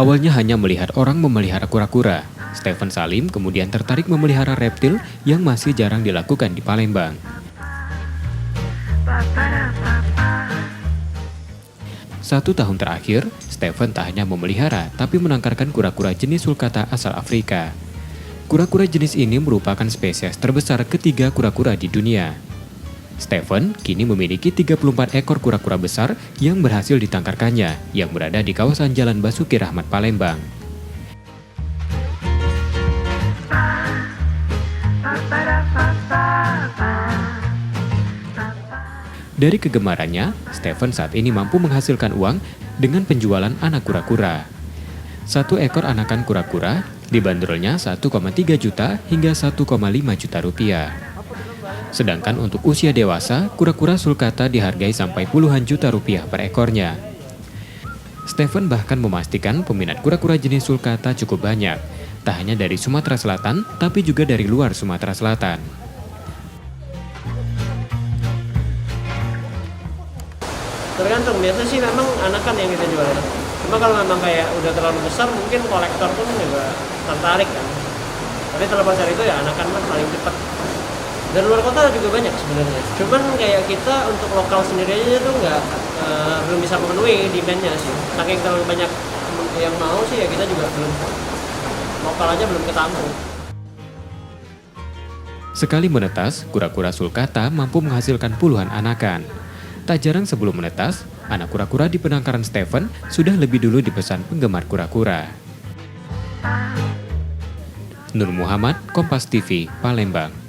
Awalnya hanya melihat orang memelihara kura-kura, Stephen Salim kemudian tertarik memelihara reptil yang masih jarang dilakukan di Palembang. 1 tahun terakhir, Stephen tak hanya memelihara, tapi menangkarkan kura-kura jenis sulcata asal Afrika. Kura-kura jenis ini merupakan spesies terbesar ketiga kura-kura di dunia. Stephen kini memiliki 34 ekor kura-kura besar yang berhasil ditangkarkannya, yang berada di kawasan Jalan Basuki Rahmat, Palembang. Dari kegemarannya, Stephen saat ini mampu menghasilkan uang dengan penjualan anak kura-kura. 1 ekor anakan kura-kura dibanderolnya 1,3 juta hingga 1,5 juta rupiah. Sedangkan untuk usia dewasa, kura-kura sulcata dihargai sampai puluhan juta rupiah per ekornya. Stephen bahkan memastikan peminat kura-kura jenis sulcata cukup banyak, tak hanya dari Sumatera Selatan, tapi juga dari luar Sumatera Selatan. Tergantung, biasanya sih memang anakan yang kita jual. Cuma kalau memang kayak udah terlalu besar, mungkin kolektor pun juga tertarik kan. Tapi terlepas dari itu ya anakan mah paling cepat. Dan luar kota juga banyak sebenarnya. Cuman kayak kita untuk lokal sendiri aja tuh belum bisa memenuhi demand-nya sih. Saking terlalu banyak yang mau sih ya kita juga belum, lokal aja belum ketampung. Sekali menetas, kura-kura sulcata mampu menghasilkan puluhan anakan. Tak jarang sebelum menetas, anak kura-kura di penangkaran Stephen sudah lebih dulu dipesan penggemar kura-kura. Nur Muhammad, Kompas TV, Palembang.